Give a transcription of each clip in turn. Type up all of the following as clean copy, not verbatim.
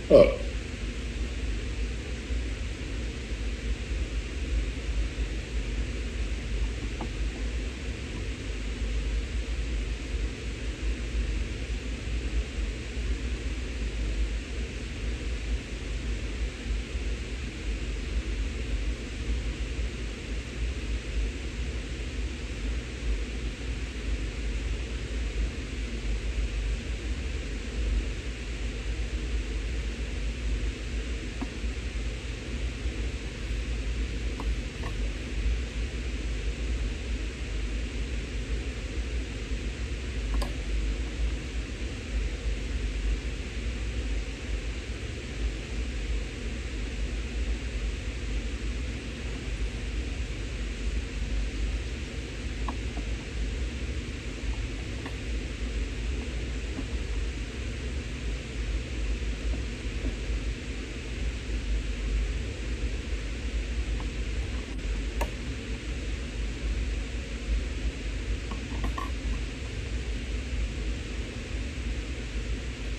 Oh.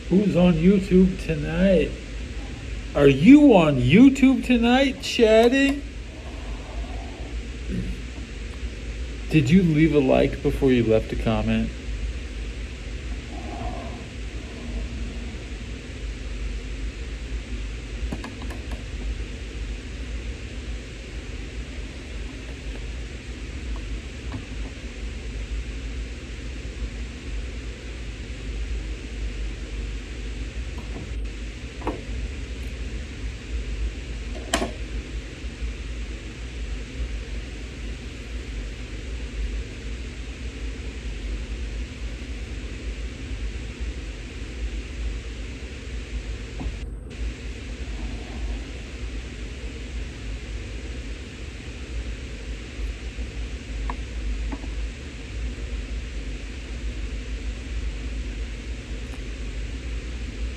Who's on YouTube tonight? Are you on YouTube tonight chatting? Did you leave a like before you left a comment?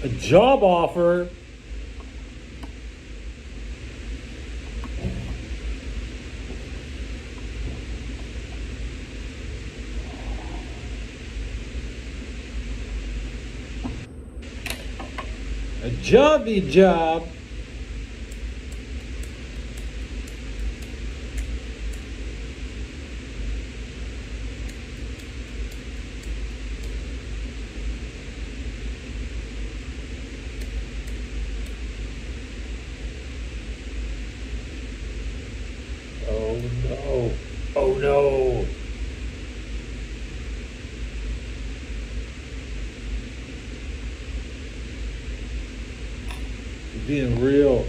A job offer? A jobby job? Oh no. Oh no. You're being real.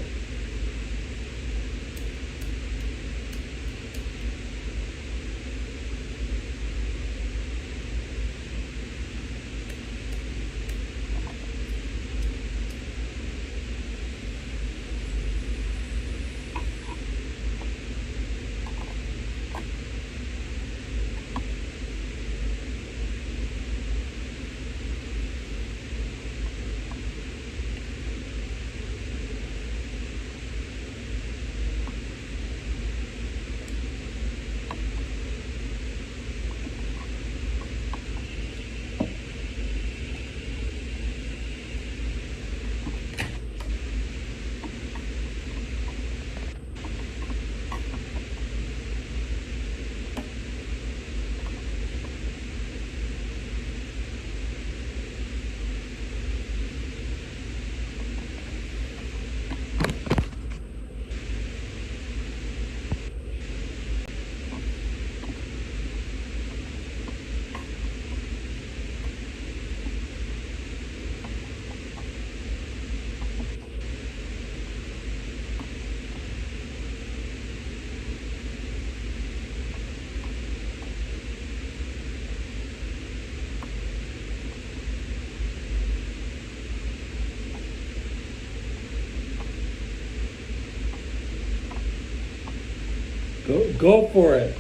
Go for it.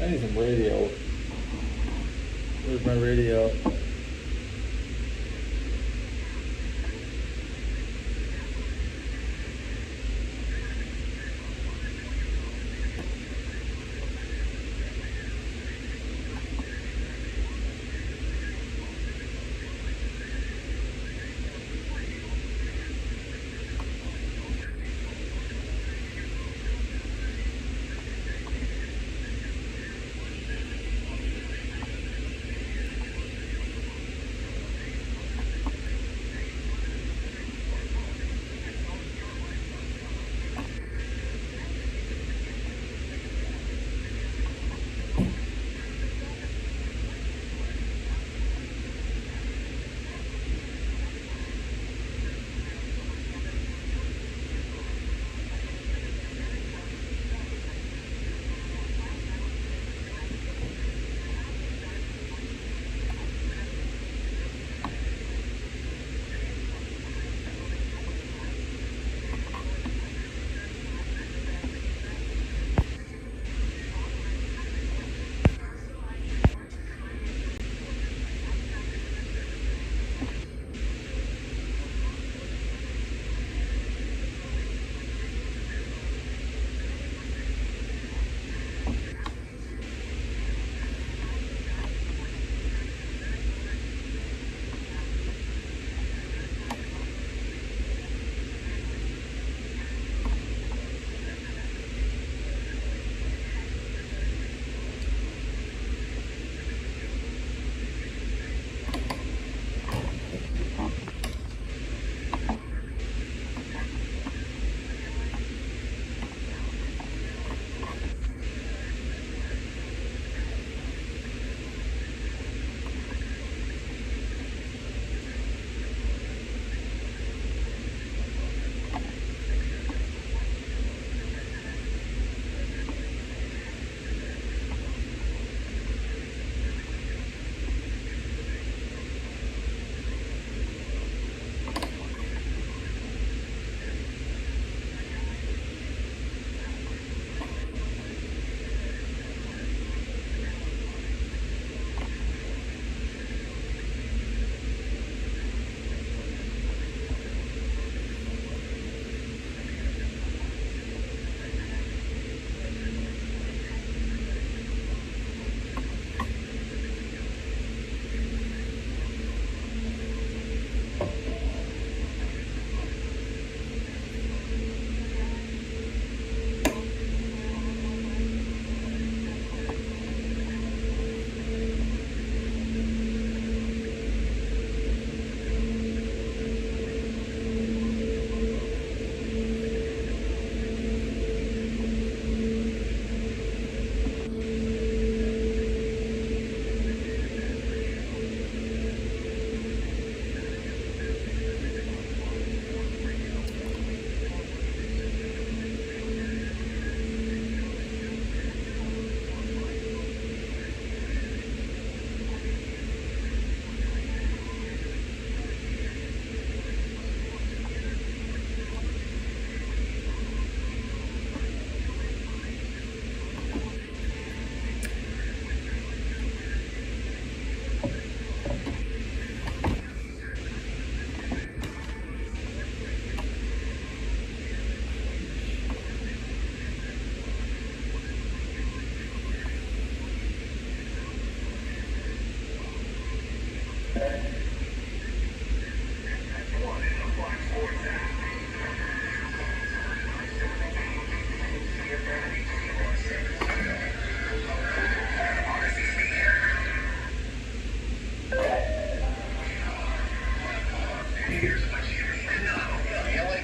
I need some radio. Where's my radio?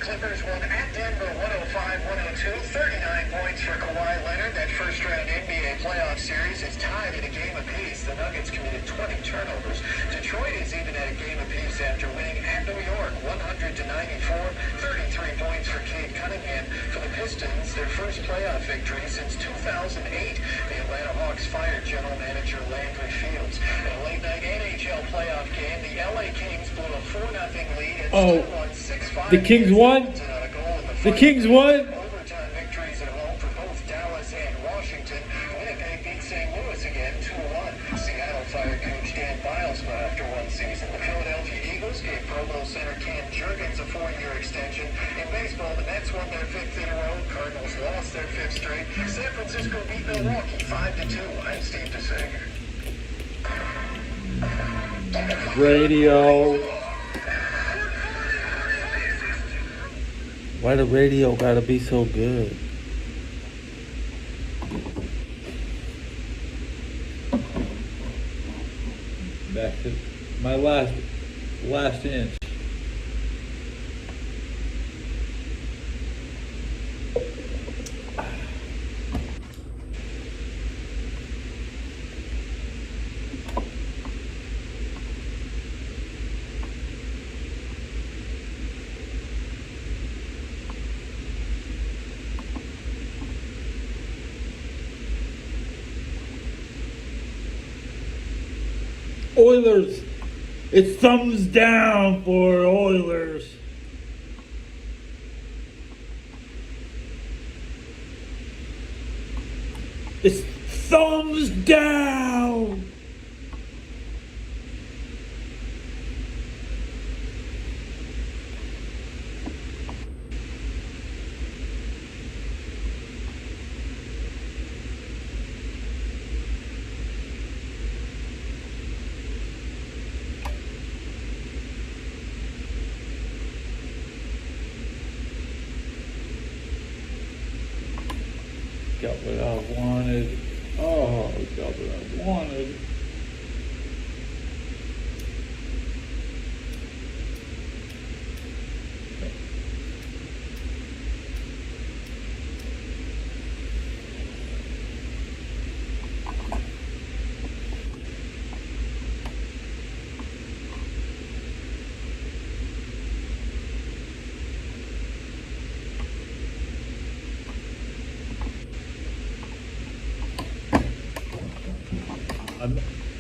Clippers won at Denver 105-102. 39 points for Kawhi Leonard. That first-round NBA playoff series is tied at a game apiece. The Nuggets committed 20 turnovers. Detroit is even at a game apiece after winning at New York 100-94. 33 points for Cade Cunningham. For the Pistons, their first playoff victory since 2008. The Atlanta Hawks fired general manager Landry Fields. In a late-night NHL playoff game, the LA Kings blew a 4-0 lead and still won 6-5. The Kings won? The Kings won? Overtime victories at home for both Dallas and Washington. Winnipeg beat St. Louis 2-1. Seattle fired coach Dan Bilesma after one season. The Philadelphia Eagles gave Pro Bowl center Cam Jurgens a 4-year extension. In baseball, the Mets won their 5th in a row. Cardinals lost their 5th straight. San Francisco beat Milwaukee 5-2. I'm Steve DeSager. Radio. Why the radio gotta be so good? Back to my last inch. Oilers. It's thumbs down for Oilers. It's thumbs down. Got what I wanted. Oh, got what I wanted.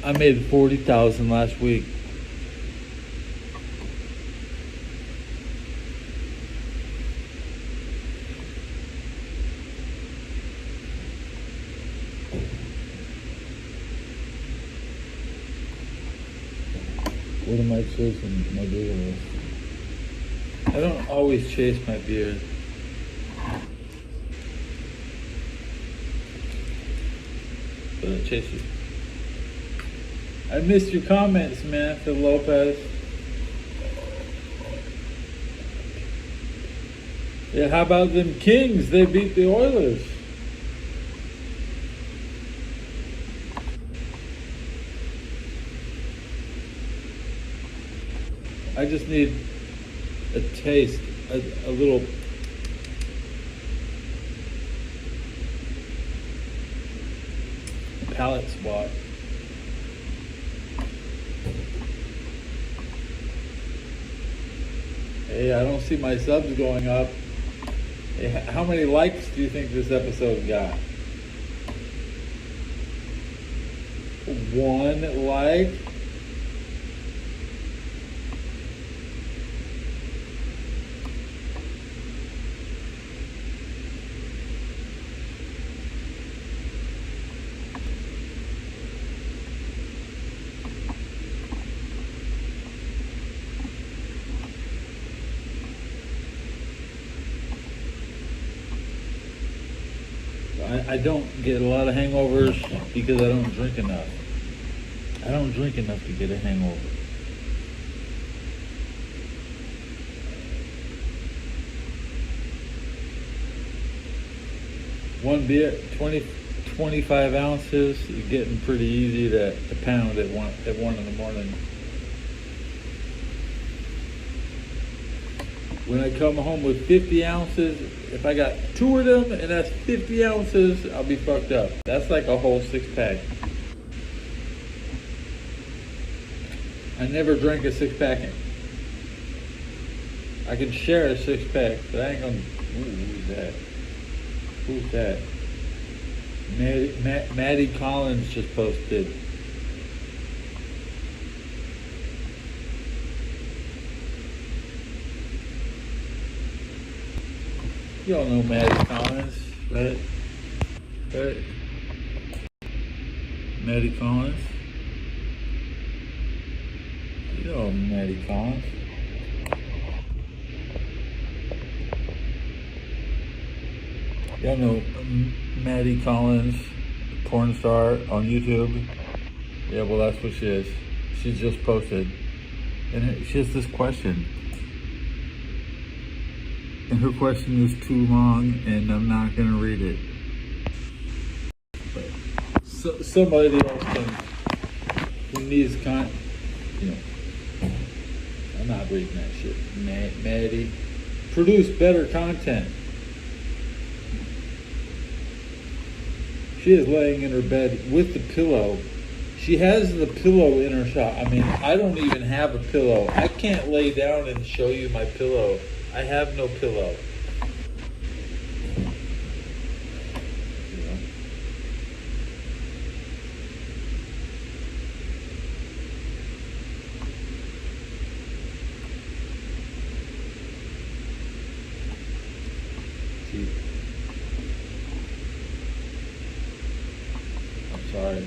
I made 40,000 last week. What am I chasing? My beard. I don't always chase my beard. But I chase it. I missed your comments, Samantha Lopez. Yeah, how about them Kings? They beat the Oilers. I just need a taste, a little palate swap. Hey, I don't see my subs going up. Hey, how many likes do you think this episode got? 1 like? I don't get a lot of hangovers because I don't drink enough. I don't drink enough to get a hangover. One beer, 25 ounces, is getting pretty easy to pound at one in the morning. When I come home with 50 ounces, if I got 2 of them and that's 50 ounces, I'll be fucked up. That's like a whole 6-pack. I never drank a 6-pack. I can share a 6-pack, but I ain't gonna. Ooh, who's that? Who's that? Maddie Collins just posted. You all know Maddie Collins, right? Maddie Collins. You know Maddie Collins. Y'all know Maddie Collins, porn star on YouTube. Yeah, well, that's what she is. She just posted, and she has this question. And her question is too long, and I'm not gonna read it. But somebody else who needs you know, I'm not reading that shit. Maddie, produce better content. She is laying in her bed with the pillow. She has the pillow in her shot. I mean, I don't even have a pillow. I can't lay down and show you my pillow. I have no pillow. You know? See? I'm sorry.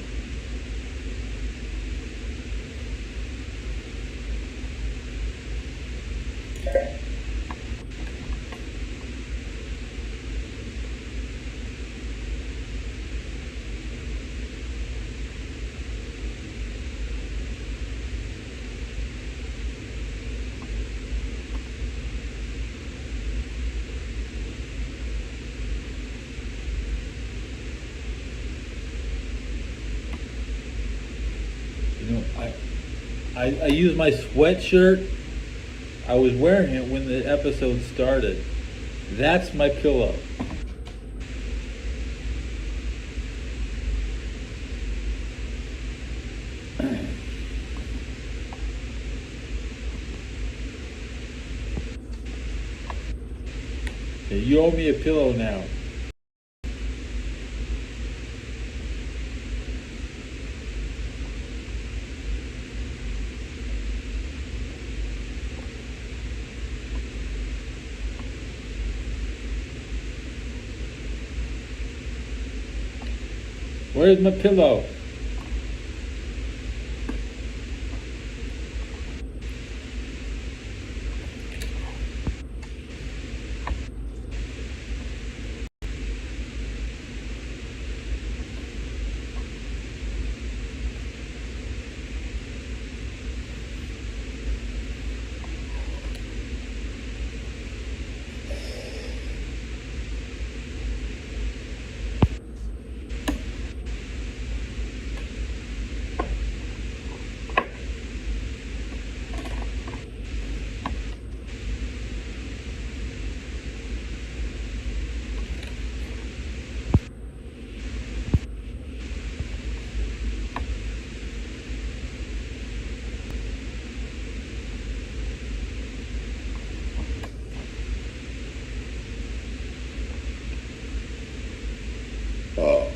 You know, I use my sweatshirt. I was wearing it when the episode started. That's my pillow. Okay, you owe me a pillow now. Where's my pillow? Oh.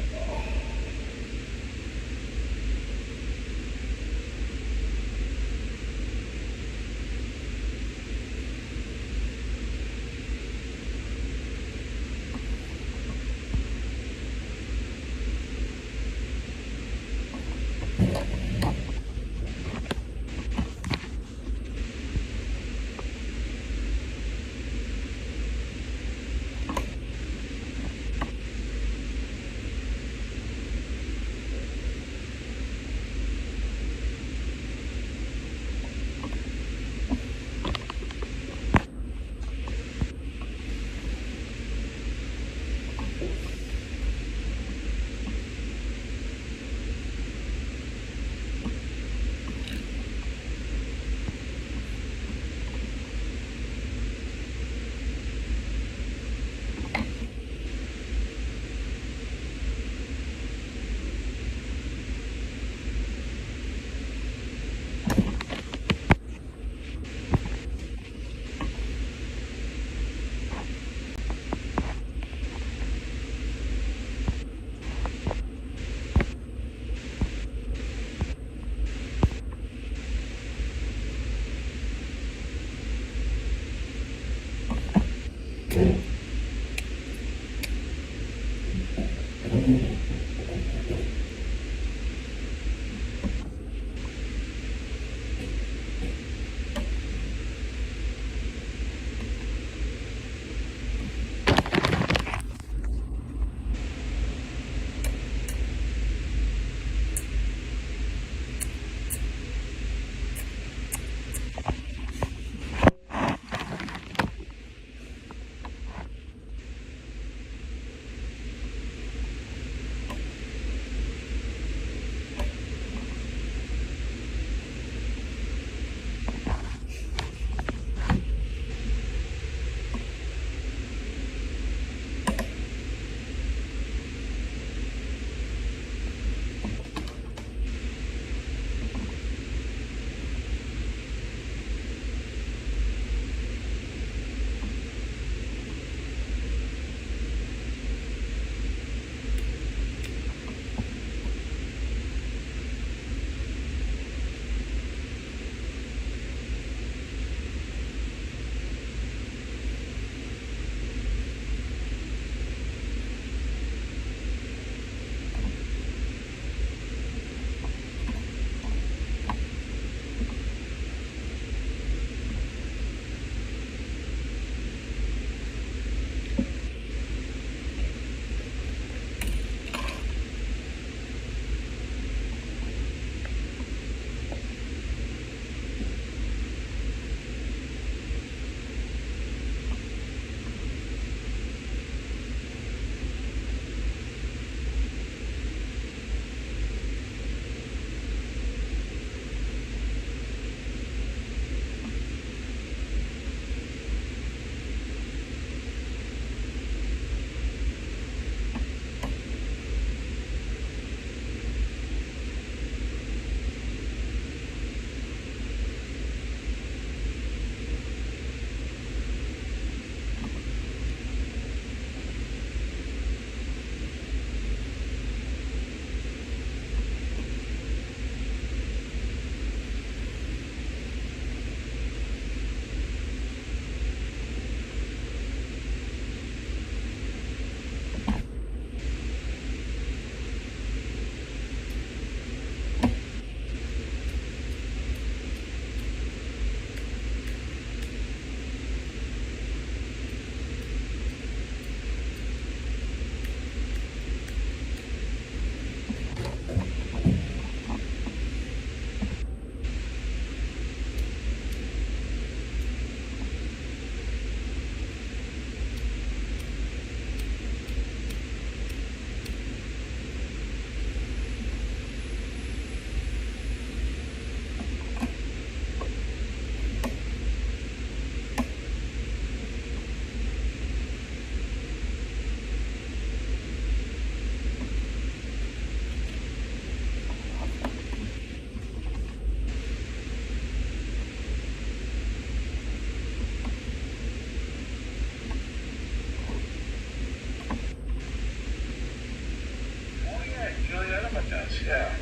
does. Yeah.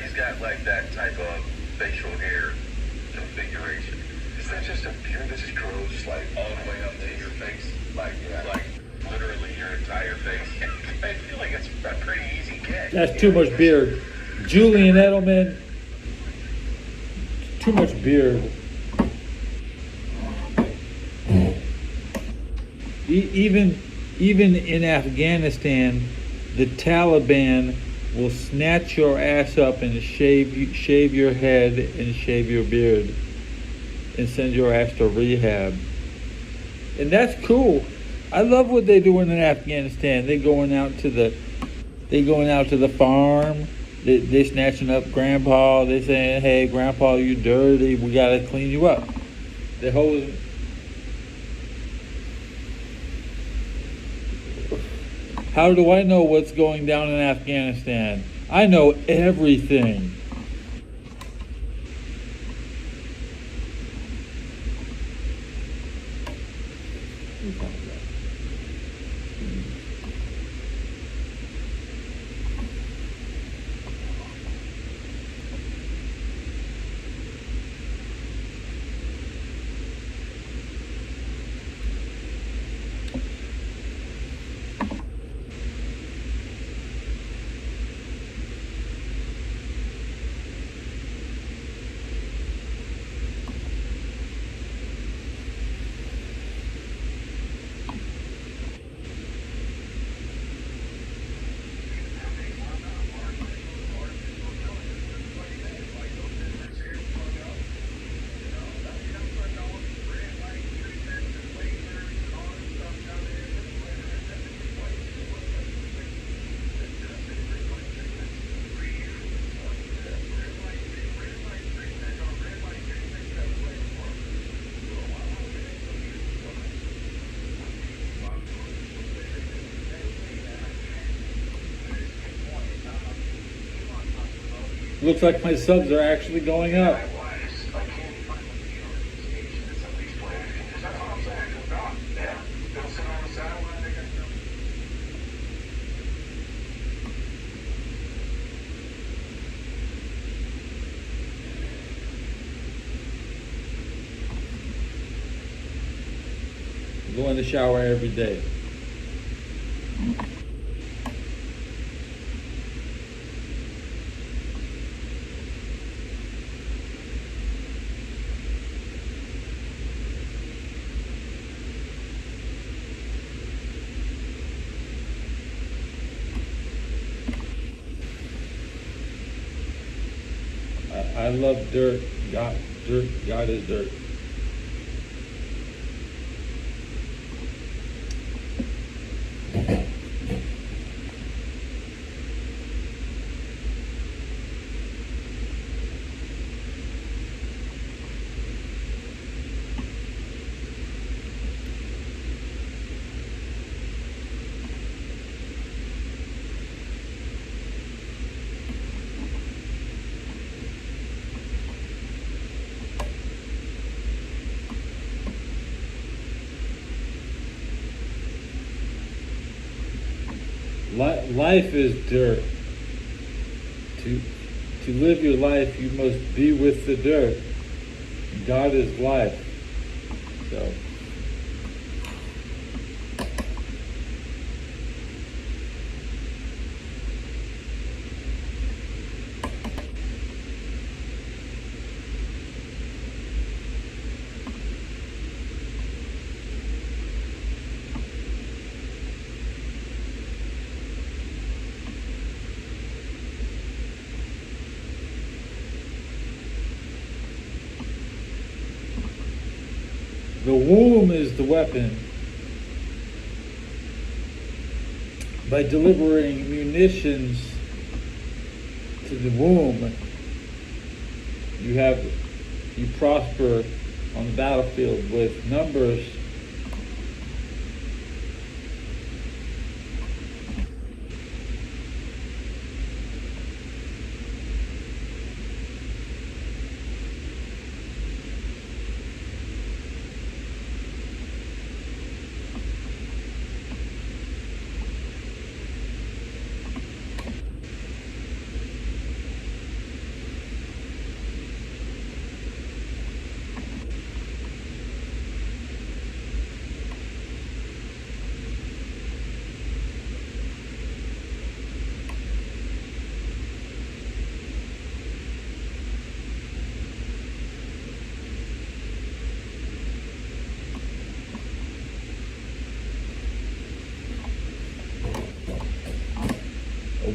He's got like that type of facial hair configuration. Is that just a beard that just grows like All the way up to your face, like Yeah. like literally your entire face. I feel like it's a pretty easy get. That's too much beard. Julian Edelman, too much beard. Even in Afghanistan, the Taliban will snatch your ass up and shave your head and shave your beard and send your ass to rehab. And that's cool. I love what they're doing in Afghanistan. They're going out to the farm. They're snatching up grandpa. They're saying, "Hey, grandpa, you dirty. We gotta clean you up." The whole. How do I know what's going down in Afghanistan? I know everything. Looks like my subs are actually going up. I go in the shower every day. I love dirt. God is dirt. Life is dirt. To live your life, you must be with the dirt. God is life. So. The womb is the weapon. By delivering munitions to the womb, you prosper on the battlefield with numbers.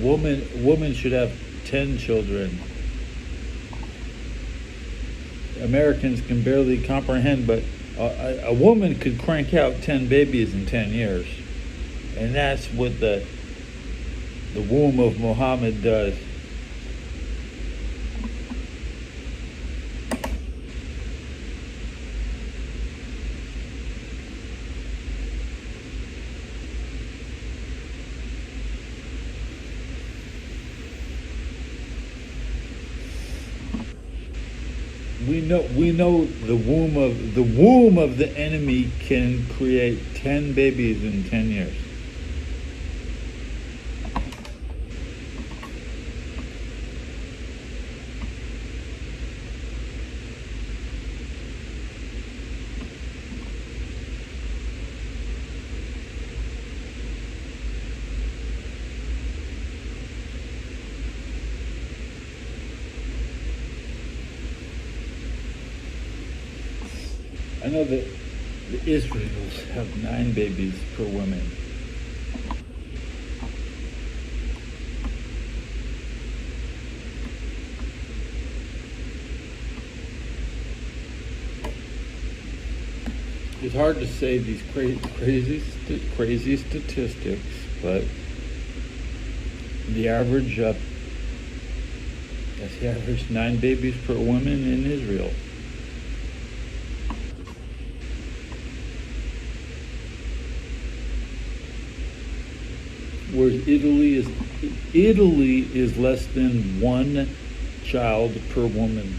woman should have 10 children. Americans can barely comprehend, but a woman could crank out 10 babies in 10 years. And that's what the womb of Muhammad does. We know the womb of the enemy can create 10 babies in 10 years. I know that the Israelis have 9 babies per woman. It's hard to say these crazy statistics, but the average, that's the average 9 babies per woman in Israel. Whereas Italy is less than 1 child per woman.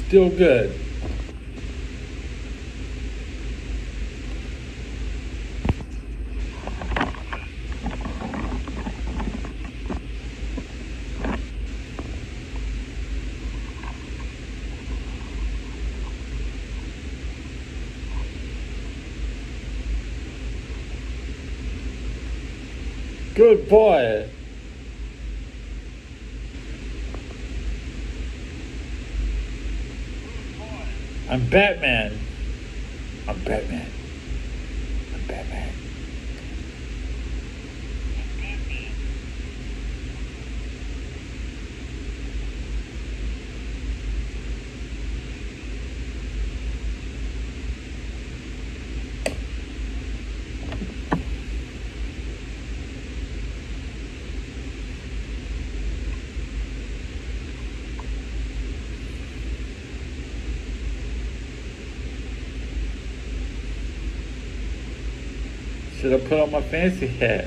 Still good. Good boy. I'm Batman. I'm Batman. I'm Batman. Should I put on my fancy hat?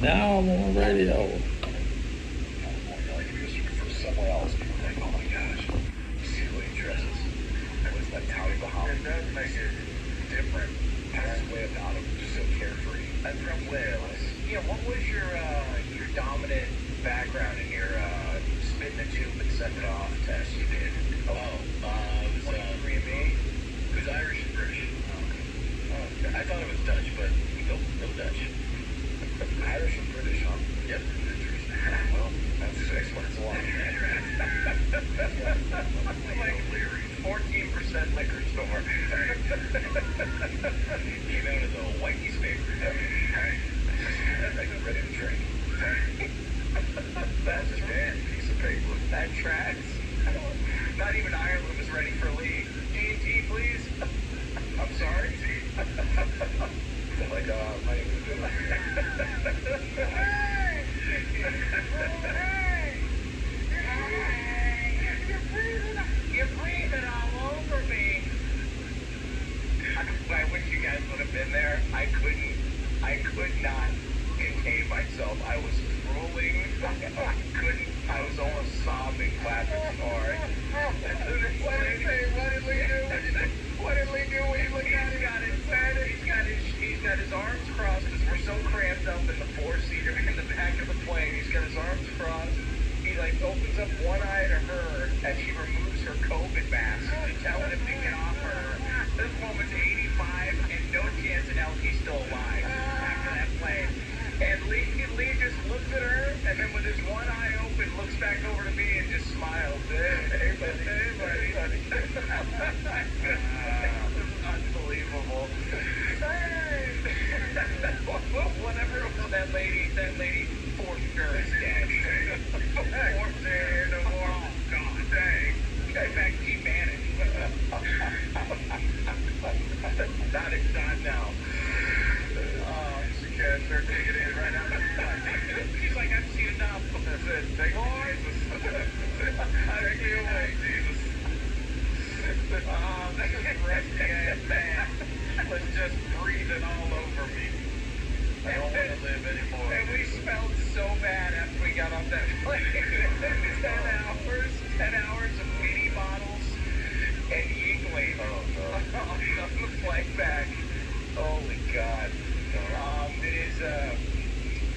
Now I'm on the radio. Like if you was for somewhere else, people think, oh my gosh, you see the way he dresses. What's that Tommy Bahama? It does make it different. Has a way about him, just so carefree. I'm from Wales. Yeah, what was your dominant background in your spit in the tube and send it off test you did? It was 23andMe? it was Irish and British. Okay. I thought it was Dutch, but no Dutch. Irish and British, huh? Yep. Well, that explains a lot. Like 14% liquor store. Came out of the white newspaper. Are you ready to drink? That's a bad piece of paper. That tracks. Not even Ireland was ready for league. D&T, please. I'm sorry? Like, how you gonna do it? You're breathing all over me. I wish you guys would have been there. I could not contain myself. I was drooling. I was almost sobbing, laughing so hard. What did Lee do when he looked at it? He's got his arms crossed because we're so cramped up in the four-seater in the back of the plane. He's got his arms crossed. He opens up one eye to her as she removes her COVID mask to tell him to get off her. This woman's 85 and no chance in hell he's still alive after that plane. And Lee just looks at her and then with his one eye open looks back over to me and just smiles. Hey buddy. This is unbelievable. Whatever it was, that lady for sure is dead. Oh, God, dang. In fact, she managed. Not now. Oh, she can't start taking it right out. She's like, I've seen enough. That's it. Take more. I can't wait, Jesus. Oh, this is rusty ass man. Was just breathing all over me. I don't want to live anymore. And we smelled so bad after we got off that plane. 10 hours of mini bottles and Yingling on the flight back. Holy God. It is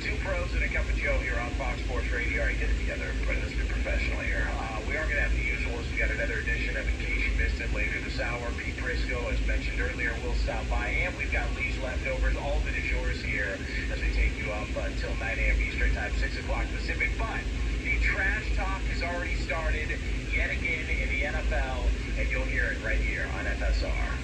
two pros and a cup of Joe here on Fox Sports Radio. All right, get it together, everybody. Let's be professional here. We are going to have the usuals. We got another edition of In Case You Missed It later this hour. Pete Prisco, as mentioned earlier, will stop by. And we've got Lee's Leftovers. All of it is yours here as we take you up until 9 a.m. Eastern Time, 6 o'clock Pacific. But the trash talk has already started yet again in the NFL, and you'll hear it right here on FSR.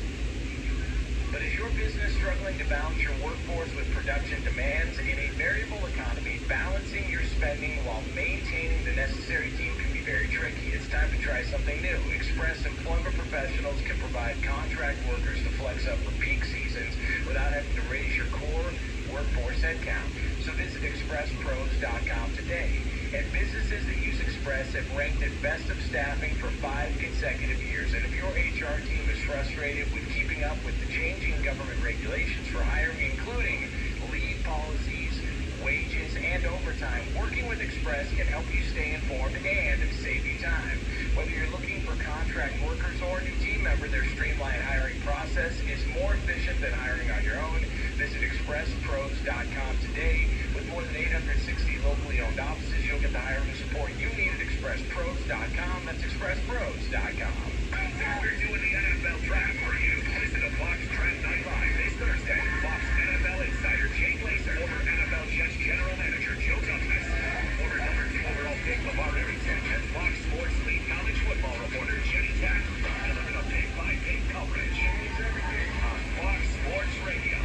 But is your business struggling to balance your workforce with production demands in a variable economy? Balancing your spending while maintaining the necessary team can be very tricky. It's time to try something new. Express Employment Professionals can provide contract workers to flex up for peak seasons without having to raise your core workforce headcount. So visit expresspros.com today. And businesses that use Express have ranked at best of staffing for 5 consecutive years. And if your HR team is frustrated with keeping up with the changing government regulations for hiring, including leave policies, wages, and overtime, working with Express can help you stay informed and save you time. Whether you're looking for contract workers or a new team member, their streamlined hiring process is more efficient than hiring on your own. Visit expresspros.com today. With more than 860 locally owned offices, you'll get the hiring support you need at expresspros.com. That's expresspros.com. We're doing the NFL draft for you. Listen to Fox Draft Night Live this Thursday. Fox NFL insider Jay Glazer, former NFL Jets general manager Joe Douglas, former number 2 overall pick LeVar Arrington, and Fox Sports lead college football reporter Jenny Tack. Delivered up day by day coverage. On Fox Sports Radio.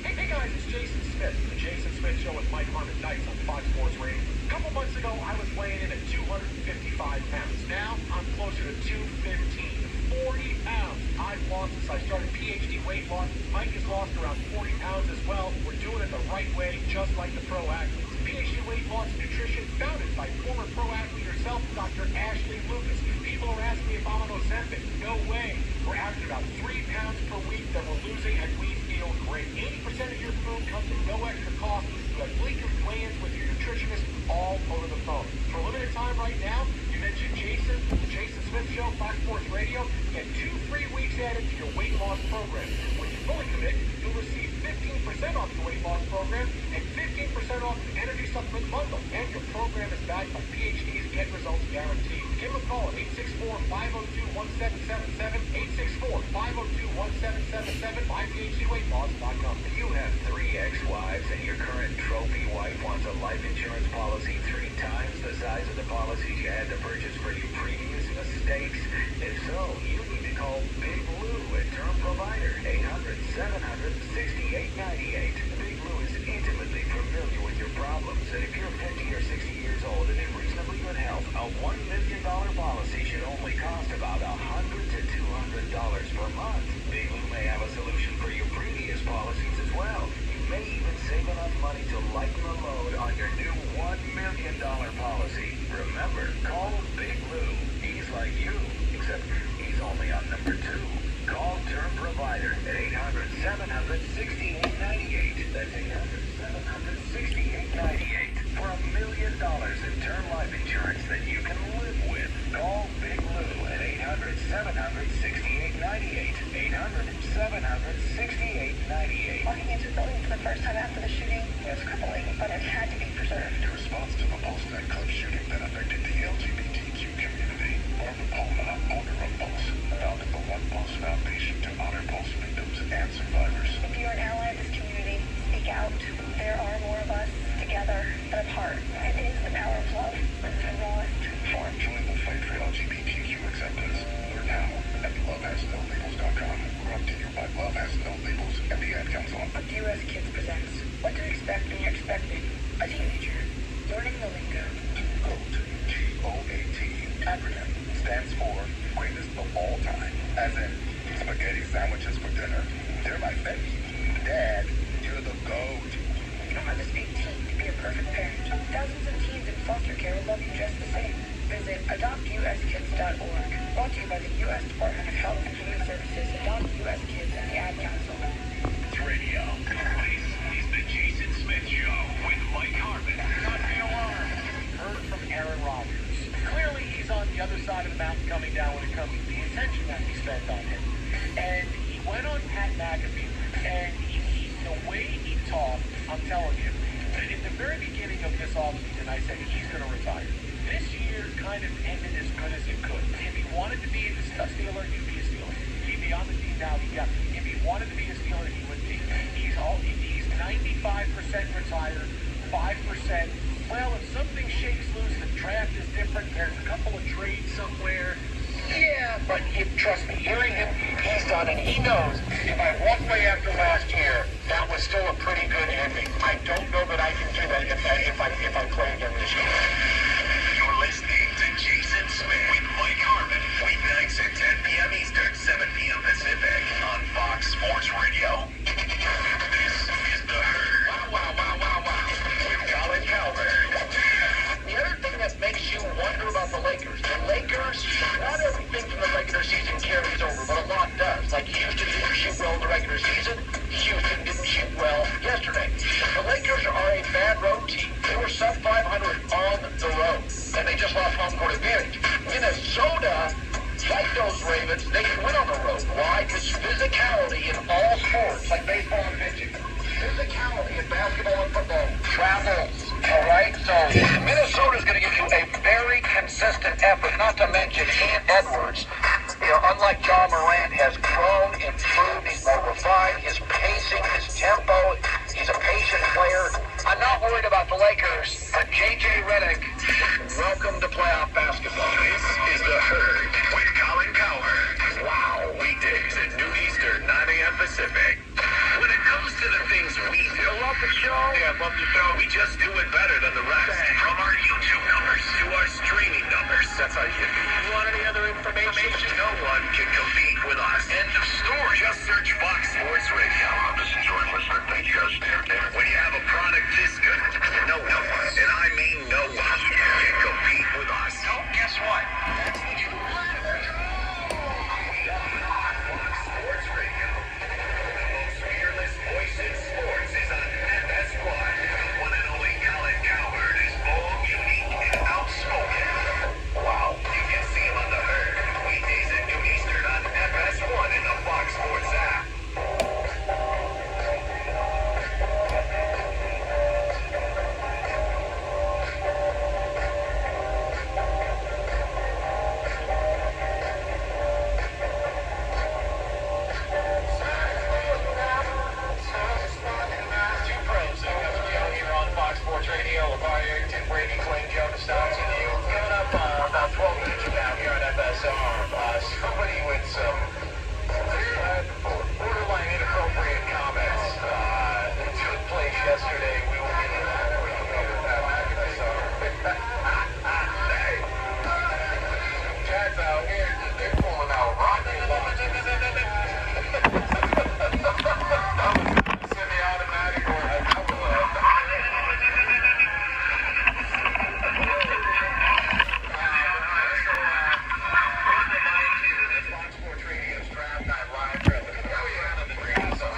Hey guys, it's Jason Smith, the Jason Smith Show with Mike Harmon Nights on Fox Sports Radio. A couple months ago, I was weighing in at 255 pounds. Now, I'm closer to 215. 40 pounds I've lost since I started PhD weight loss. Mike has lost around 40 pounds as well. We're doing it the right way, just like the pro athletes. PhD Weight Loss Nutrition, founded by former pro athlete herself, Dr. Ashley Lucas. People are asking me if I'm on Ozempic. No way. We're averaging about 3 pounds per week that we're losing, and we feel great. 80% of your food comes at no extra cost. You have consult over the phone. For a limited time right now, you mention Jason, the Jason Smith Show, Fox Sports Radio, get 2 free weeks added to your weight loss program. When you fully commit, you'll receive 15% off your weight loss program and 15% off the energy supplement bundle. And your program is backed by PhD's Get Results Guaranteed. Give them a call at 864-502-1777, 864-502-1777, myphcweightloss.com. You have 3 ex-wives and your current trophy wife wants a life insurance policy 3 times the size of the policies you had to purchase for your previous mistakes? If so, you need to call Big Lou at Term Provider, 800-700-6898. Big Lou is intimately familiar with your problems, and if you're 50 or 60 years old and in reasonably good health, a $1 million policy should only cost about $100 to $200 per month. Big Lou may have a solution for your previous policies as well. You may even save enough money to lighten the load on your new $1 million policy. Remember, call Big Lou. He's like you, except he's only on number 2. Call Term Provider at 800-700-6898. That's 800-700-6898 for $1 million in term life insurance that you can live with. Call Big Lou at 800-700-6898. 800-700-6898. Walking into a building for the first time after the shooting was crippling, but it had to be preserved. In response to the Pulse nightclub shooting that affected the LGBTQ community, Barbara Palma, owner of Pulse, founded the One Pulse Foundation to honor Pulse victims and survivors. If you're an ally of this community, speak out. There are more of us together than apart. It is the power of love in its rawest form. Join the fight for LGBTQ acceptance. Learn how at lovehasnolabels.com. Brought to you by Love Has No Labels and the Ad Council. US Kids presents What to Expect When You're Expecting a Teenager. Learning the lingo. GOAT, G-O-A-T, acronym, stands for greatest of all time. As in, spaghetti sandwiches for dinner. They're my baby. Dad, you're the GOAT. You don't have to be a teen to be a perfect parent. Thousands of teens in foster care will love you just the same. Visit adoptuskids.org. Brought to you by the U.S. Department of Health and Human Services, Adopt U.S. Kids, and the Ad Council. Radio. This is the Jason Smith Show with Mike Harmon. Not be alarmed. We heard from Aaron Rodgers. Clearly, he's on the other side of the mountain coming down when it comes to the attention that we spent on him. And he went on Pat McAfee, and the way he talked, I'm telling you, at the very beginning of this offseason, I said he's going to retire. This year kind of ended as good as it could. If he wanted to be a Steeler, he'd be a Steeler. He'd be on the team now. If he wanted to be a Steeler, he would be. He's 95% retired, 5%. Well, if something shakes loose, the draft is different. There's a couple of trades somewhere. Yeah, but trust me, hearing him, he's done, and he knows if I walk away after last year, that was still a pretty good ending. I don't know that I can do that if I play again this year. You're listening to Jason Smith with Mike Harmon. Weeknights at 10 p.m. Eastern, 7 p.m. Pacific on Fox Sports Radio. This is The Herd. Wow. With Colin Cowherd. The other thing that makes you wonder about the Lakers, not everything from the regular season carries over, but a lot does. Like Houston didn't shoot well in the regular season. Houston didn't shoot well yesterday. The Lakers are a bad road team. They were sub 500 on the road, and they just lost home court advantage. Minnesota, like those Ravens, they can win on the road. Why? Because physicality in all sports, like baseball and pitching, physicality in basketball and football travels. All right, so Minnesota's going to give you a very consistent effort, not to mention Ian Edwards. Unlike John Morant, has grown, improved, he's more refined, his pacing, his tempo, he's a patient player. I'm not worried about the Lakers, but J.J. Redick, welcome to playoff basketball. This is The Herd with Colin Cowherd. Wow. Weekdays at noon Eastern, 9 a.m. Pacific. When it comes to the things we do, Love the show. yeah, love the show. We just do it better than the rest. From our YouTube numbers to our streaming numbers. That's how you get me. You want any other information? No one can compete with us. End of story. Just search Fox Sports Radio. I'm just enjoying listening. Thank you guys for the entertainment. When you have a product this good, no one, and I mean no one, can compete with us. So guess what? That's the truth. Fox Sports Radio. The most fearless voice in sports is on FS1. The one and only Colin Cowherd is all you need somebody with some borderline inappropriate comments that took place yesterday. We will get into that for you later. Cats out here, they're pulling out rocket launchers. Semi-automatic or that was Fox Sports Radio's Draft Night Live from the round of the Dreams of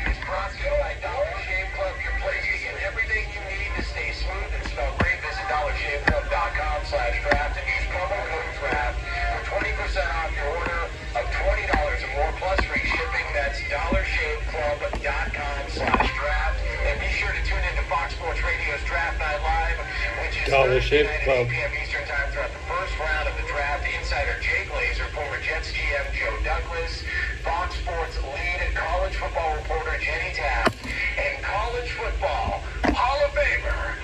is brought to you by Dollar Shave Club, your place to get everything you need to stay smooth and smell great. Visit dollarshaveclub.com/draft and use promo code DRAFT for 20% off your order of $20 or more plus free shipping. That's dollarshaveclub.com/draft. And be sure to tune in to Fox Sports Radio's Draft Night Live, which is Dollar Thursday Shave night at Club. 8 p.m. Eastern Time throughout the first round of the draft. Insider Jay Glazer, former Jets GM Joe Douglas, Fox Sports lead college football reporter Jenny Taft, and college football Hall of Famer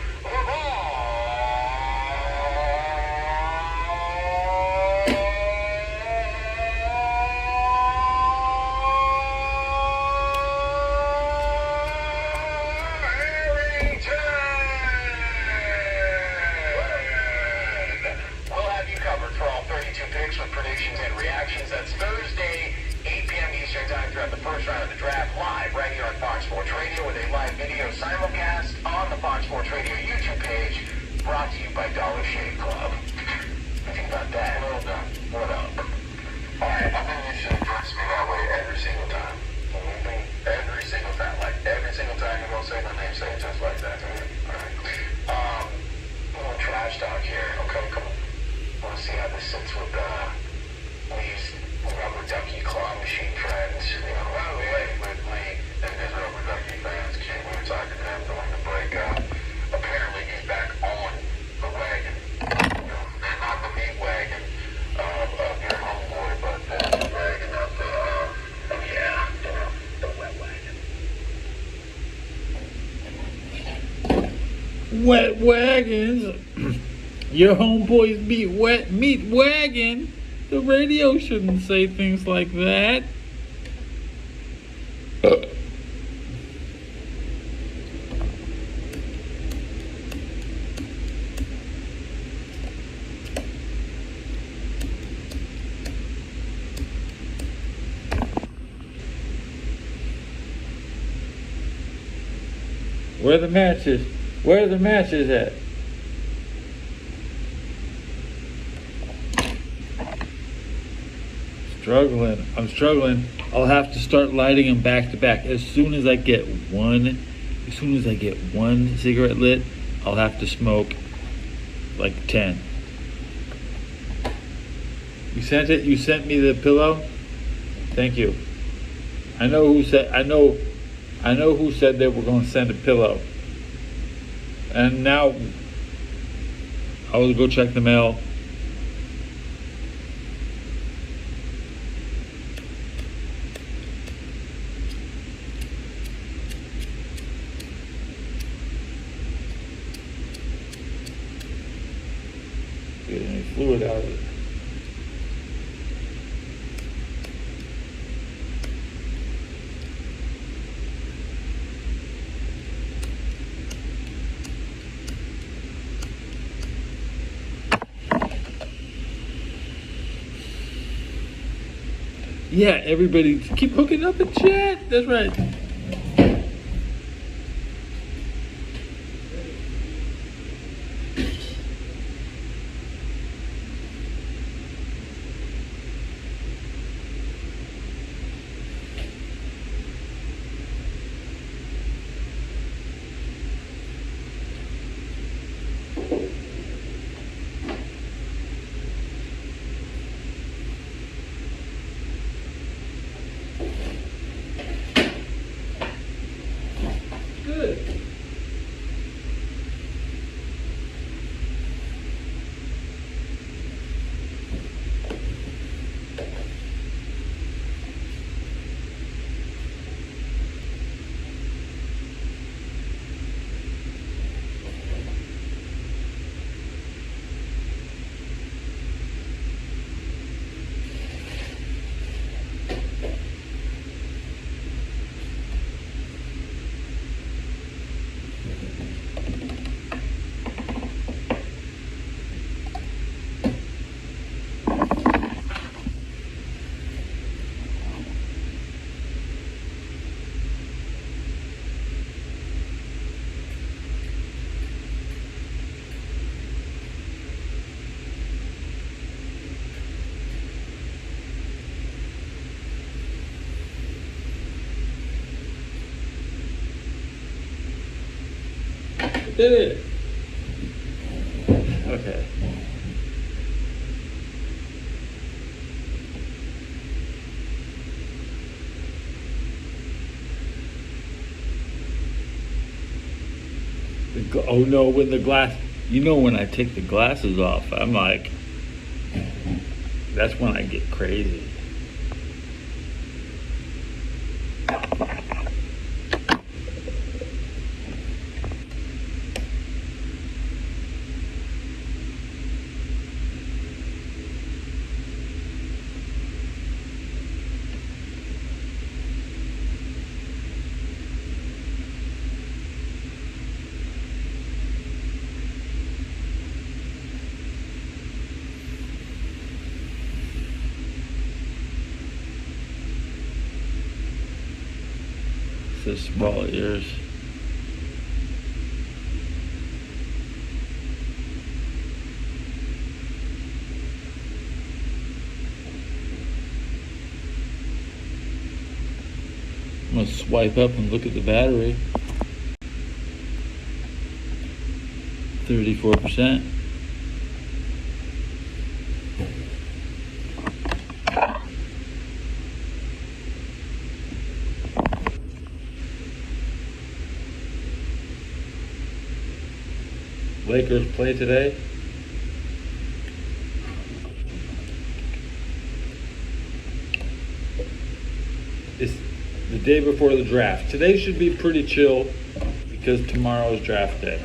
We'll have you covered for all 32 picks with predictions and reactions. That's Thursday, 8 p.m. Eastern Time throughout the first round of the draft, live right here on Fox Sports Radio with a live video simulcast on the Fox Sports Radio YouTube page, brought to you by Dollar Shave Club. Think about that. Well done. What up? All right, I think you should address me that way every single time. Every single time. Like, every single time you're going to say my name, say it just like that. All right. A little trash talk here. Okay, come on. I want to see how this sits with these rubber ducky claw machine friends. You know, by the way, with me and his rubber ducky fans, we were talking to him during the break. Apparently, he's back on the wagon. You know, and not the meat wagon of your homeboy, but the wagon of the, the wet wagon. Wet wagons. Your homeboys beat wet meat wagon. The radio shouldn't say things like that. Where are the matches? Where are the matches at? I'm struggling. I'll have to start lighting them back to back. As soon as I get one cigarette lit, I'll have to smoke like 10. You sent it? You sent me the pillow? Thank you. I know who said they were going to send a pillow. And now I will go check the mail. Get any fluid out of it. Yeah, everybody keep hooking up in chat. That's right. Did it? Okay. Oh no, when the glass, when I take the glasses off, I'm like, that's when I get crazy. The small ears. I'm gonna swipe up and look at the battery. 34%. Lakers play today. It's the day before the draft. Today should be pretty chill because tomorrow is draft day.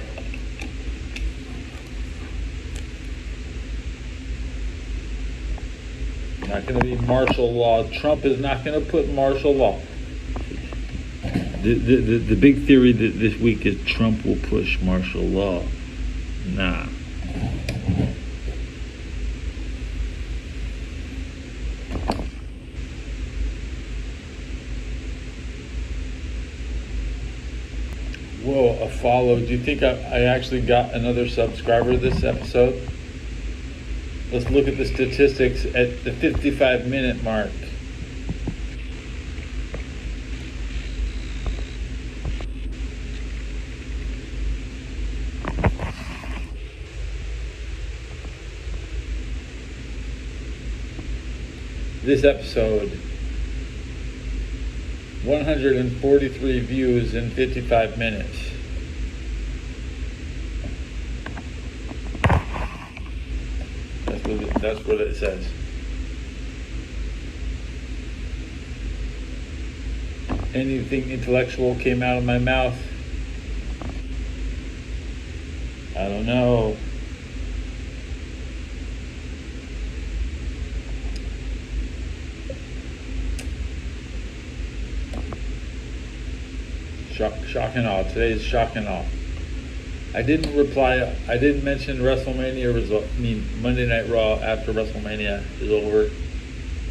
Not going to be martial law. Trump is not going to put martial law. The big theory that this week is Trump will push martial law. Nah. Whoa, a follow. Do you think I actually got another subscriber this episode? Let's look at the statistics at the 55-minute mark. This episode, 143 views in 55 minutes. That's what it says. Anything intellectual came out of my mouth? I don't know. Shock and awe. Today's shock and awe. I didn't mention WrestleMania result. Monday Night Raw after WrestleMania is over,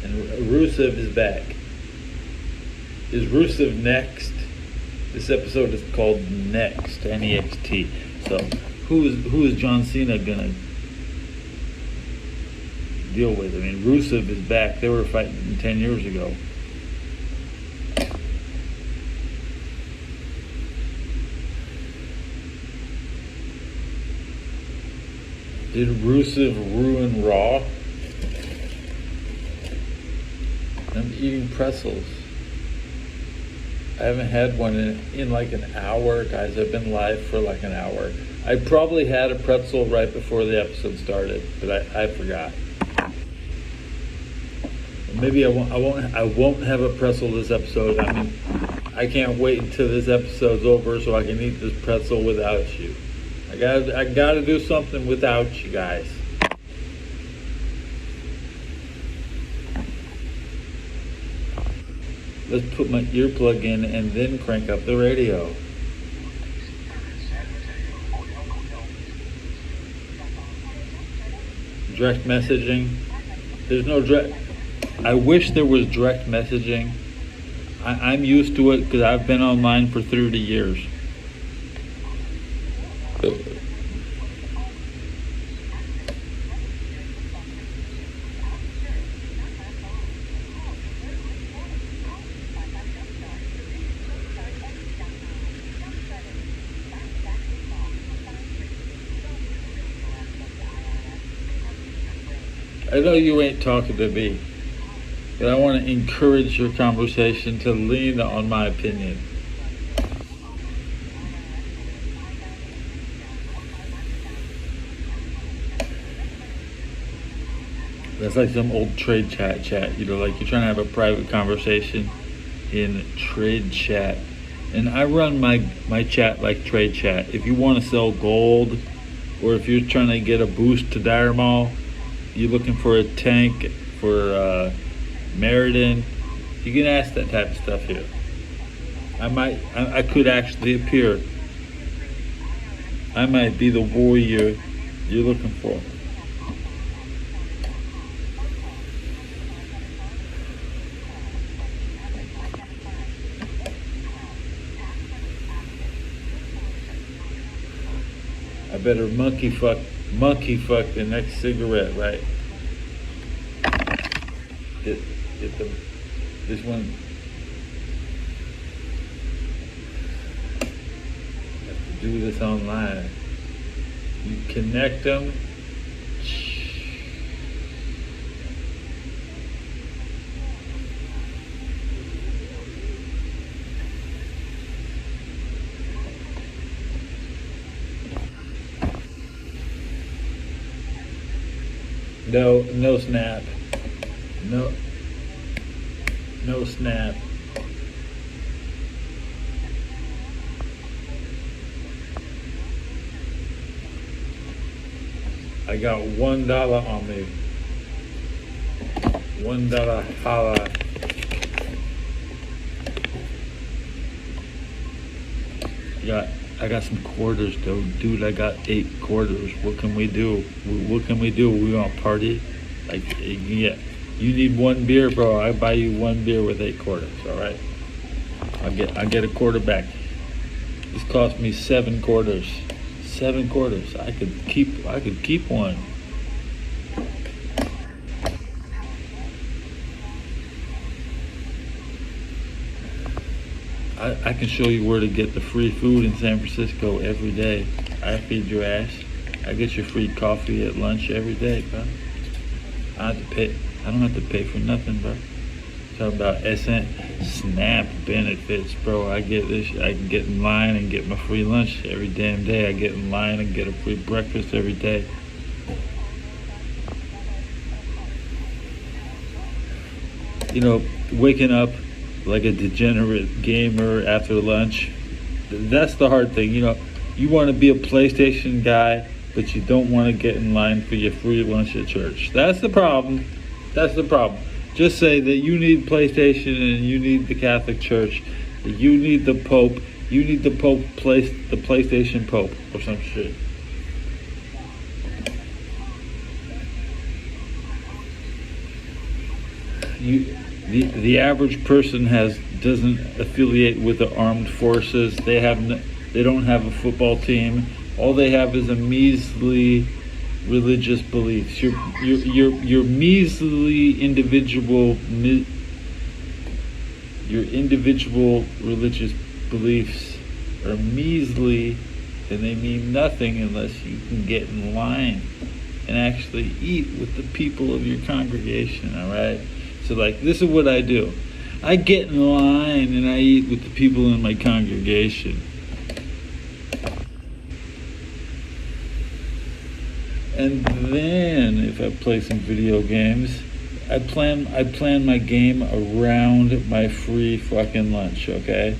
and Rusev is back. Is Rusev next? This episode is called Next, N-E-X-T. So, who is John Cena gonna deal with? I mean, Rusev is back. They were fighting 10 years ago. Did Rusev ruin Raw? I'm eating pretzels. I haven't had one in like an hour. Guys, I've been live for like an hour. I probably had a pretzel right before the episode started, but I forgot. Maybe I won't have a pretzel this episode. I mean, I can't wait until this episode's over so I can eat this pretzel without you. I gotta do something without you guys. Let's put my earplug in and then crank up the radio. Direct messaging. There's no direct. I wish there was direct messaging. I'm used to it because I've been online for 30 years. I know you ain't talking to me, but I want to encourage your conversation to lean on my opinion. That's like some old trade chat, like you're trying to have a private conversation in trade chat. And I run my chat like trade chat. If you want to sell gold, or if you're trying to get a boost to Diremal, you're looking for a tank for Meriden, you can ask that type of stuff here. I could actually appear. I might be the warrior you're looking for. I better monkey fuck the next cigarette, right? This one. Have to do this online. You connect them. No snap. No snap. I got $1 on me. $1 holla. I got some quarters though, dude. I got 8 quarters. What can we do? We want to party? Like, yeah. You need 1 beer, bro. I buy you 1 beer with 8 quarters. All right. I'll get a quarter back. This cost me 7 quarters. 7 quarters. I could keep one. I can show you where to get the free food in San Francisco every day. I feed your ass. I get your free coffee at lunch every day, bro. I don't have to pay for nothing, bro. Talking about SNAP benefits, bro. I can get in line and get my free lunch every damn day. I get in line and get a free breakfast every day. You know, waking up like a degenerate gamer after lunch, that's the hard thing. You know, you want to be a PlayStation guy, but you don't want to get in line for your free lunch at church. That's the problem. Just say that you need PlayStation and you need the Catholic Church, you need the Pope, the PlayStation Pope or some shit. The average person doesn't affiliate with the armed forces. They don't have a football team. All they have is a measly religious beliefs. Your measly individual religious beliefs are measly, and they mean nothing unless you can get in line and actually eat with the people of your congregation. All right. So, like, this is what I do. I get in line and I eat with the people in my congregation. And then, if I play some video games, I plan my game around my free fucking lunch, okay?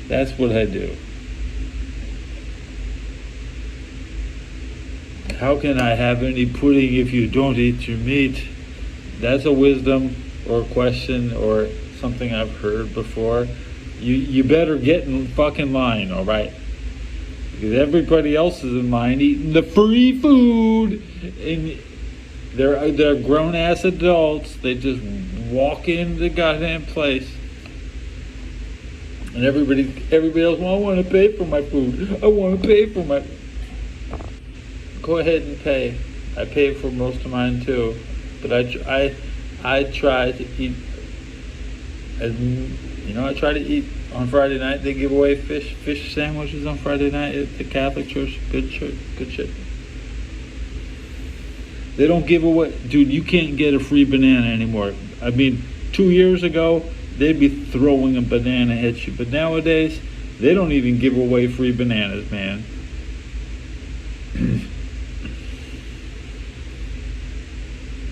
That's what I do. How can I have any pudding if you don't eat your meat? That's a wisdom or a question or something I've heard before. You better get in fucking line, all right? Because everybody else is in line eating the free food, and they're grown ass adults. They just walk in the goddamn place, and everybody else. Well, I want to pay for my food. I want to pay for my. Go ahead and pay. I pay for most of mine too. But I try to eat, I try to eat on Friday night. They give away fish sandwiches on Friday night at the Catholic Church. Good shit. They don't give away, dude. You can't get a free banana anymore. I mean, 2 years ago they'd be throwing a banana at you, but nowadays they don't even give away free bananas, man.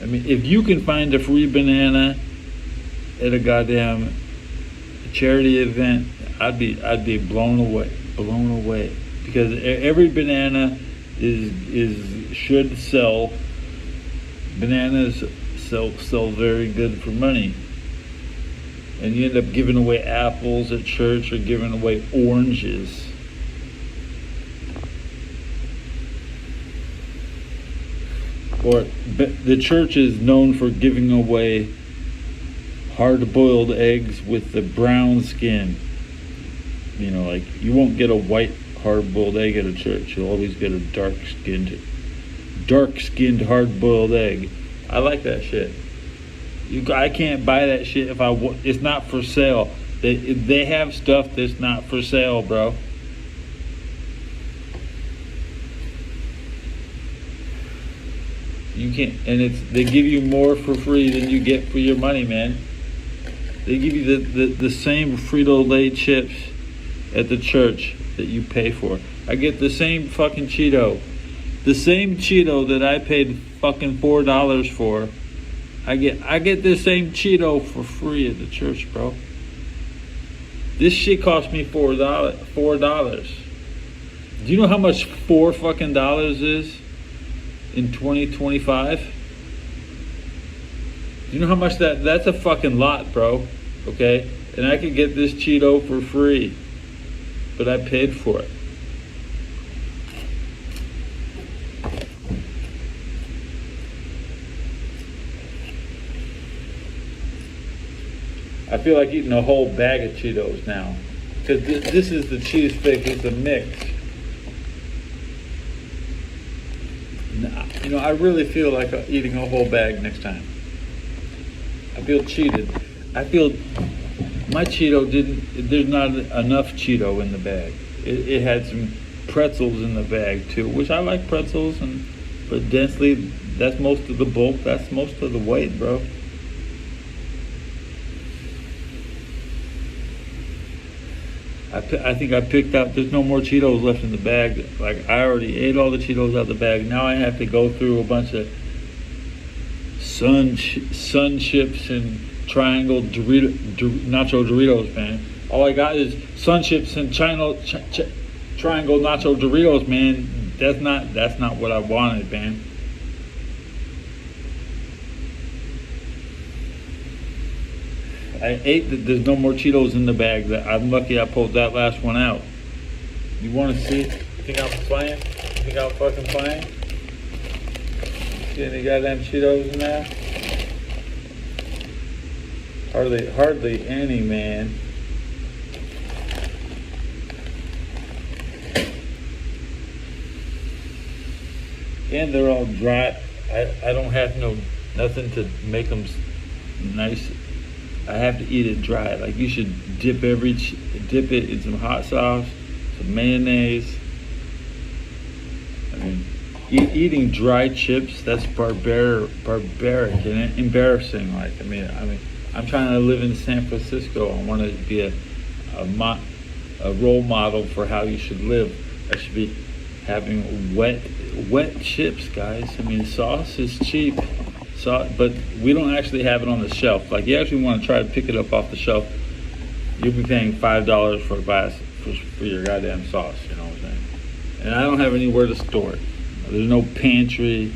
I mean, if you can find a free banana at a goddamn charity event, I'd be blown away, because every banana should sell. Bananas sell very good for money, and you end up giving away apples at church or giving away oranges. Or the church is known for giving away hard-boiled eggs with the brown skin. You know, like, you won't get a white hard-boiled egg at a church. You'll always get a dark-skinned hard-boiled egg. I like that shit. I can't buy that shit if it's not for sale. They have stuff that's not for sale, bro. You can't, and they give you more for free than you get for your money, man. They give you the same Frito-Lay chips at the church that you pay for. I get the same fucking Cheeto. The same Cheeto that I paid fucking $4 for. I get the same Cheeto for free at the church, bro. This shit cost me $4. Do you know how much $4 fucking dollars is in 2025? Do you know how much that's a fucking lot, bro? Okay? And I could get this Cheeto for free, but I paid for it. I feel like eating a whole bag of Cheetos now, because this is the cheese fix. It's a mix. You know, I really feel like eating a whole bag next time. I feel cheated. I feel my Cheeto there's not enough Cheeto in the bag. It had some pretzels in the bag too, which I like pretzels, but densely, that's most of the bulk. That's most of the weight, bro. I think I picked out, there's no more Cheetos left in the bag. Like, I already ate all the Cheetos out of the bag. Now I have to go through a bunch of Sun Chips and Triangle Nacho Doritos, man. All I got is Sun Chips and Triangle Nacho Doritos, man. That's not what I wanted, man. I ate that there's no more Cheetos in the bag. I'm lucky I pulled that last one out. You want to see? You think I'm playing? You think I'm fucking playing? See any goddamn Cheetos in there? Hardly any, man. And they're all dry. I don't have nothing to make them nice. I have to eat it dry. Like, you should dip it in some hot sauce, some mayonnaise. I mean, eating dry chips, that's barbaric and embarrassing. Like, I mean, I'm trying to live in San Francisco. I want to be a role model for how you should live. I should be having wet chips, guys. I mean, sauce is cheap. But we don't actually have it on the shelf. Like, you actually want to try to pick it up off the shelf, you'll be paying $5 for a glass for your goddamn sauce, you know what I'm saying? And I don't have anywhere to store it. There's no pantry.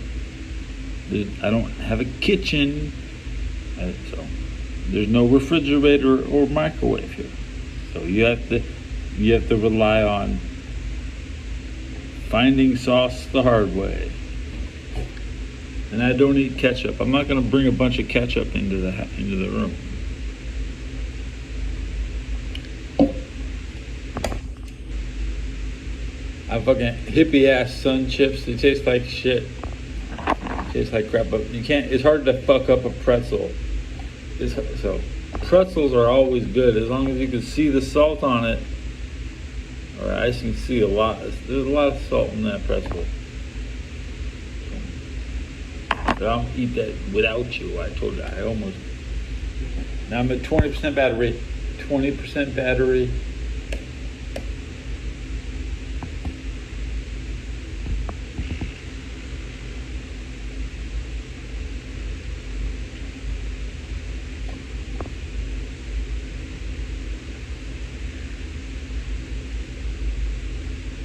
I don't have a kitchen. So there's no refrigerator or microwave here. So you have to rely on finding sauce the hard way. And I don't eat ketchup. I'm not going to bring a bunch of ketchup into the room. I'm fucking hippie ass Sun Chips. They taste like shit. Tastes like crap. But you can't. It's hard to fuck up a pretzel. So pretzels are always good as long as you can see the salt on it. Or I can see a lot. There's a lot of salt in that pretzel. I'll eat that without you. I told you, I almost. Now I'm at 20% battery. 20% battery.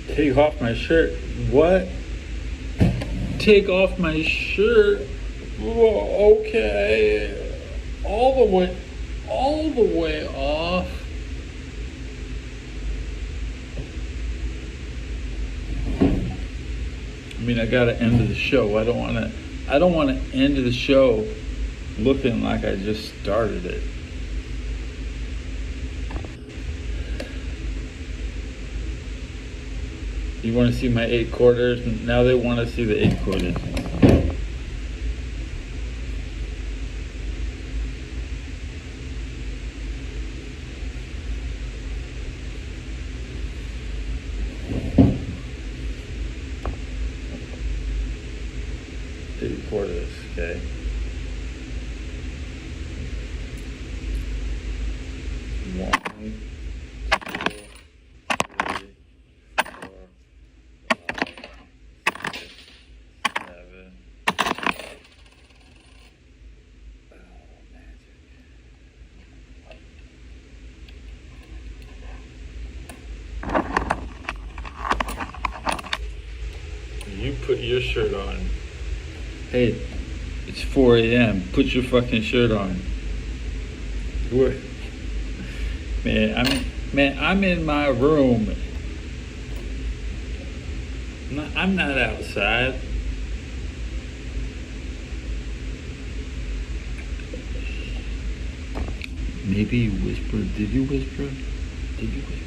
Take off my shirt. What? Take off my shirt. Whoa, okay. All the way off. I mean, I gotta end the show. I don't wanna end the show looking like I just started it. You want to see my 8 quarters? Now they want to see the 8 quarters. Eight quarters, okay. One, two, 7. You put your shirt on. Hey, it's 4 a.m. Put your fucking shirt on. I'm in my room. I'm not outside. Maybe you whispered. Did you whisper? Did you whisper?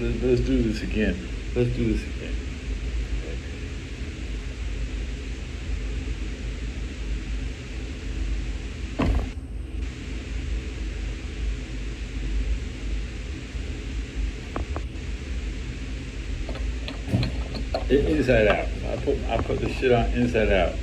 Let's do this again. Let's do this again. Inside out. I put the shit on inside out.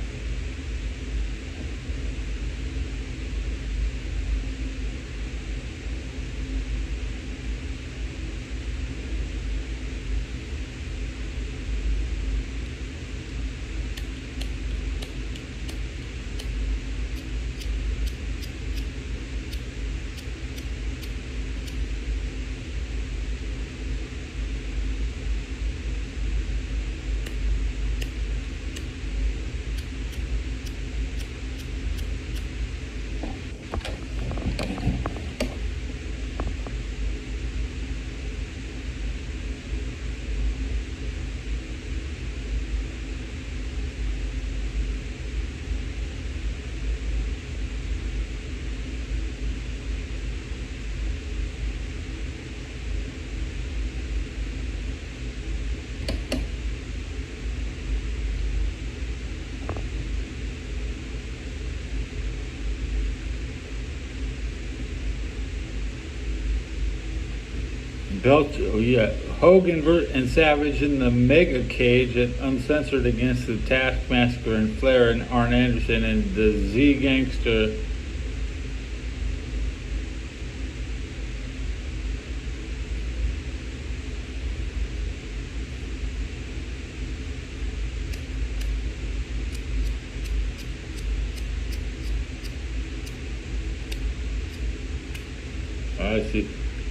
Hogan and Savage in the Mega Cage and Uncensored against the Taskmaster and Flair and Arn Anderson and the Z Gangster.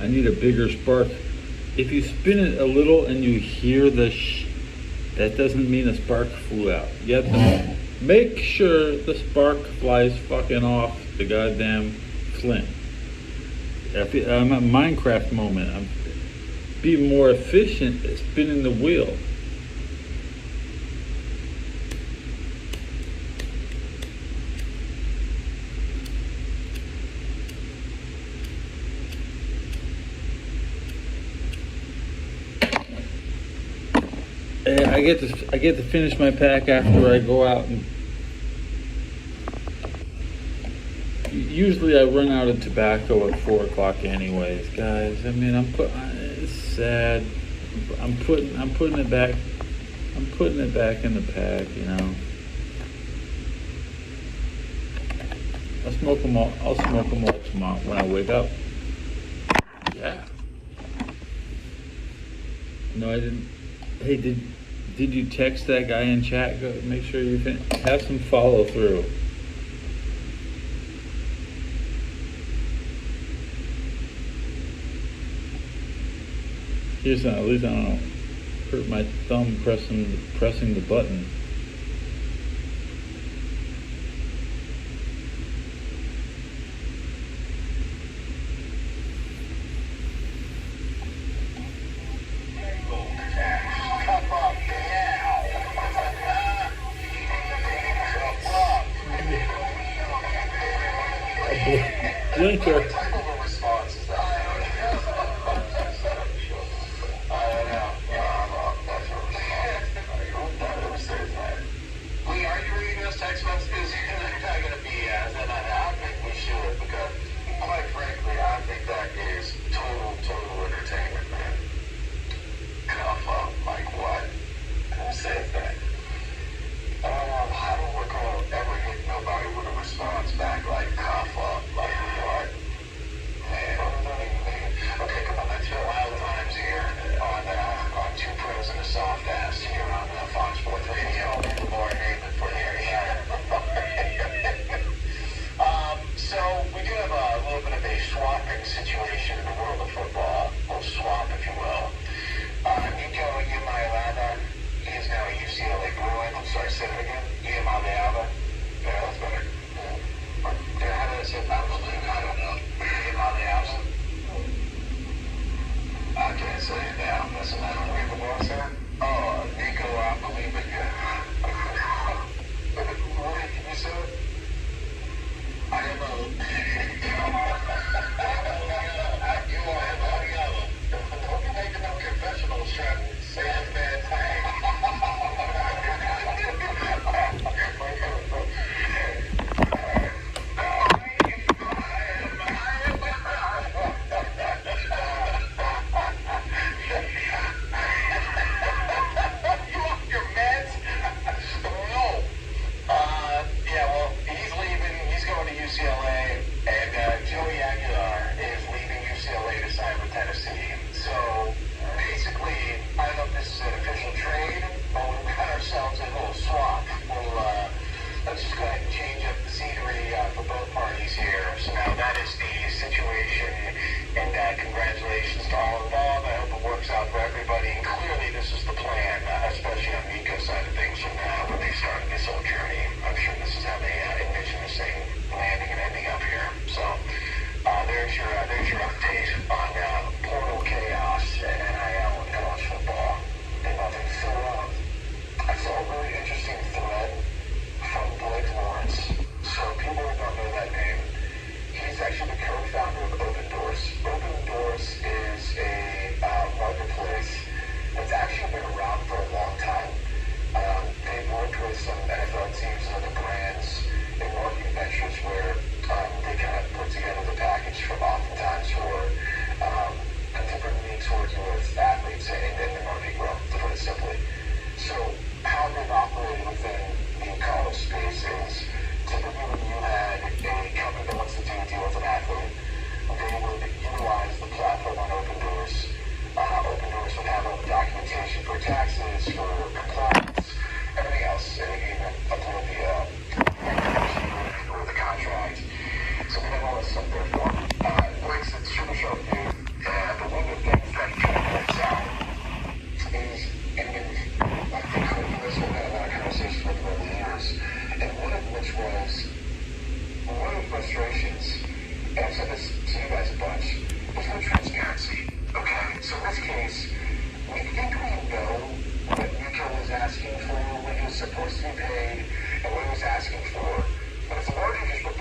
I need a bigger spark. If you spin it a little and you hear the that doesn't mean a spark flew out. You have to make sure the spark flies fucking off the goddamn flint. I'm at Minecraft moment. I'm being more efficient at spinning the wheel. I get to finish my pack after I go out, and usually I run out of tobacco at 4 o'clock anyways, guys. I mean, it's sad. I'm putting it back. I'm putting it back in the pack, you know. I'll smoke them all tomorrow when I wake up. Yeah. No, I didn't. Hey, did you text that guy in chat? Go make sure you have some follow through. At least I don't hurt my thumb pressing the button. Blinker. paid and what he was asking for. But it's a larger disproportion